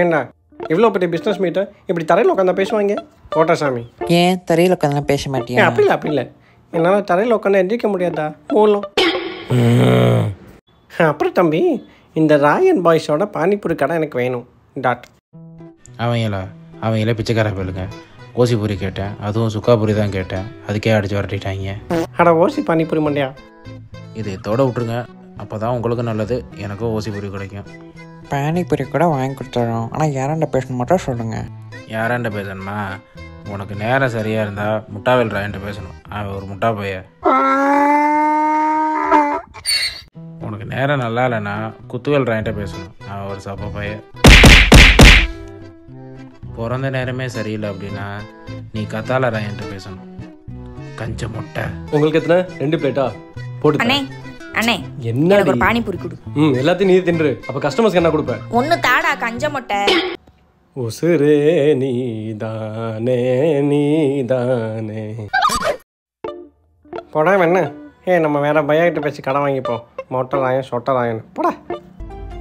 ஏண்டா இவ்வளோ பெரிய பிஸ்னஸ் மீட்டை இப்படி தரையில் உட்காந்தா பேசுவாங்க கோட்டசாமி? ஏன் தரையில் உட்காந்து பேச மாட்டேன்? அப்படி இல்லை என்னால் தரையில் உட்காந்து எந்திரிக்க முடியாதா மூலம். அப்புறம் தம்பி, இந்த ராயன் பாய்ஸோட பானிபூரி கடை எனக்கு வேணும் டாட். அவங்கள பிச்சைக்கார போயிலுங்க. ஓசி பூரி கேட்டேன், அதுவும் சுக்கா பூரி தான் கேட்டேன். அதுக்கே அடிச்சு வரட்டிட்டாங்க. அட ஓசி பானிபூரி மண்டியா, இது இதோட விட்டுருங்க. அப்போ தான் உங்களுக்கு நல்லது, எனக்கும் ஓசி பூரி கிடைக்கும். பானிபூரி கூட வாங்கி கொடுத்துறோம். ஆனால் யாராண்ட பேசணும் மட்டும் சொல்லுங்கள். யாராண்ட பேசணுமா? உனக்கு நேரம் சரியாக இருந்தால் முட்டாவேல் ராயன்ட்ட பேசணும். அவன் ஒரு முட்டா பைய. உனக்கு நேரம் நல்லா இல்லைன்னா குத்துவேல் ராயன்ட்ட பேசணும். அவன் ஒரு சப்ப பைய. பிறந்த நேரமே சரியில்லை அப்படின்னா நீ கத்தால ராயன்ட்ட பேசணும். கஞ்ச முட்டை. உங்களுக்கு எத்தனை? 2 பிளேட்டா போட்டு. அண்ணே என்ன ஒரு பானிபூரி கொடு. எல்லாத்தையும் நீ தின்று. அப்ப கஸ்டமர்ஸ்க்கு என்ன கொடுப்ப? ஒன்னு தாடா கஞ்ச முட்டை. உசுரே நீதானே நீதானே. போடா என்ன? நம்ம வேற பையன்கிட்ட பேசி கடை வாங்கிப்போம். மொட்டை ராயன் சொட்டை ராயன் போடா.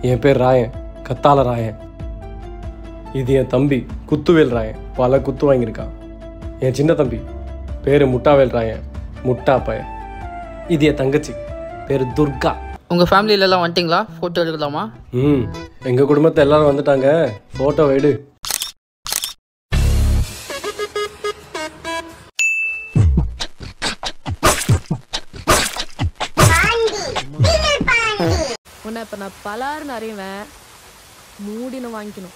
என் பேர் ராயன், கத்தால ராயன். இது என் தம்பி குத்துவேல் ராயன், பல குத்து வாங்கியிருக்கான். என் சின்ன தம்பி பேரு முட்டாவேல் ராயன், முட்டா பையன். இது என் தங்கச்சி பேரு துர்கா. உங்கள் ஃபேமிலியிலலாம் வந்துட்டிங்களா? ஃபோட்டோ எடுக்கலாமா? எங்கள் குடும்பத்தை எல்லாரும் வந்துட்டாங்க. ஃபோட்டோ எடு. உன்னை இப்போ நான் பலாருன்னு அறிவேன். மூடின்னு வாங்கிக்கணும்.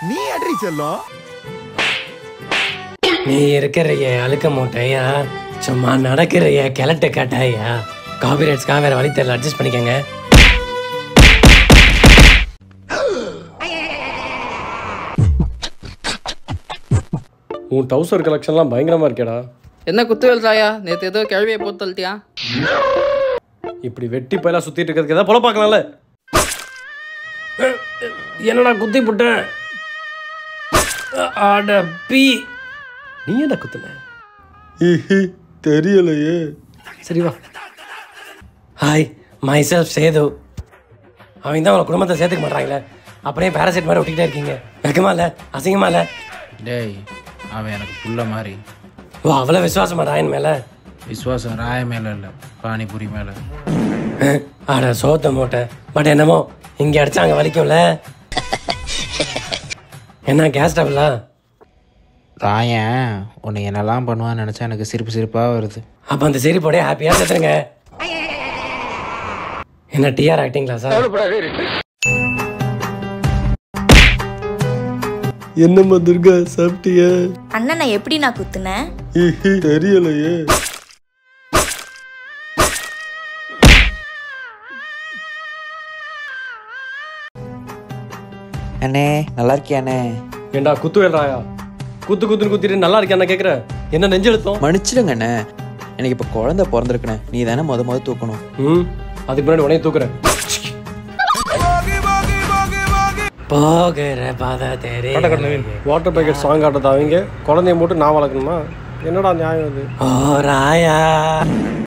நீ அடி செல்லும். நீ இருக்கிறைய அழுக்க மூட்டையா, சும்மா நடக்கிறைய கிளட்ட காட்டாயா. காபிரைட்ஸ்க்காக வேற வழி தெரியல, அட்ஜஸ்ட் பண்ணிக்கங்க. உன் டவுசர் கலெக்ஷன்லாம் பயங்கரமா இருக்கேடா. என்ன குத்துவேல் ராயா, நேற்று ஏதோ கேள்வியை போட்டு தள்ளிட்டியா? இப்படி வெட்டி பயிலா சுத்திட்டு இருக்கிறதுக்கு ஏதாவது பொல பார்க்கலாம்ல. என்னடா குத்தி புட்ட? ஆட பீ. நீ என்ன குத்துன? தெரியலையே. சரி வா. Hi, myself Sethu. அவங்க தான் அவன் குடும்பத்தை சேர்த்துக்க மாட்டாங்களே, அப்படியே பேராசைட் மாதிரி ஒட்டிக்கிட்டே இருக்கீங்க. வெக்கமா இல்லை? அசிங்கமா இல்லை? டேய், அவன் எனக்கு புள்ள மாதிரி. ஓ, அவ்வளோ விசுவாசமா ராயன் மேலே? விசுவாசம் ராய மேலே இல்லை, பானிபூரி மேலே. ஆட சோத்த மூட்டை. பட் என்னமோ இங்கே அடிச்சா அங்கே வலிக்கும்ல. என்ன கேஸ் ஸ்டவ்லா? ராயன் உன்னை என்னெல்லாம் பண்ணுவான்னு நினச்சா எனக்கு சிரிப்பு சிரிப்பாக வருது. அப்போ அந்த சிரிப்போடைய ஹாப்பியாக சேர்த்துருங்க. என்ன டிஆர் ஆக்டிங்களா சார்? என்னம்மா துர்கா, சாப்பிட்டிய? அண்ணனை எப்படி நான் குத்துனேன்? தெரியலையே. அண்ணே நல்லா இருக்கியாண்ணே? ஏண்டா குத்துவேல் ராயா, குத்துன்னு குத்திட்டு நல்லா இருக்கியா கேட்குற? என்ன நெஞ்செழுத்தம்? மன்னிச்சிடுங்க அண்ணே, எனக்கு இப்போ குழந்தை பிறந்திருக்குண்ணே. நீ தானே முத தூக்கணும். அதுக்கு முன்னாடி உடனே தூக்குறேன். போகிற பாதை தெரிய. வாட்டர் பேக்கெட் சாங் ஆட்டத்தை அவங்க குழந்தைய போட்டு நான் வளர்க்கணுமா? என்னடா நியாயம் அது? ஓ ராயா.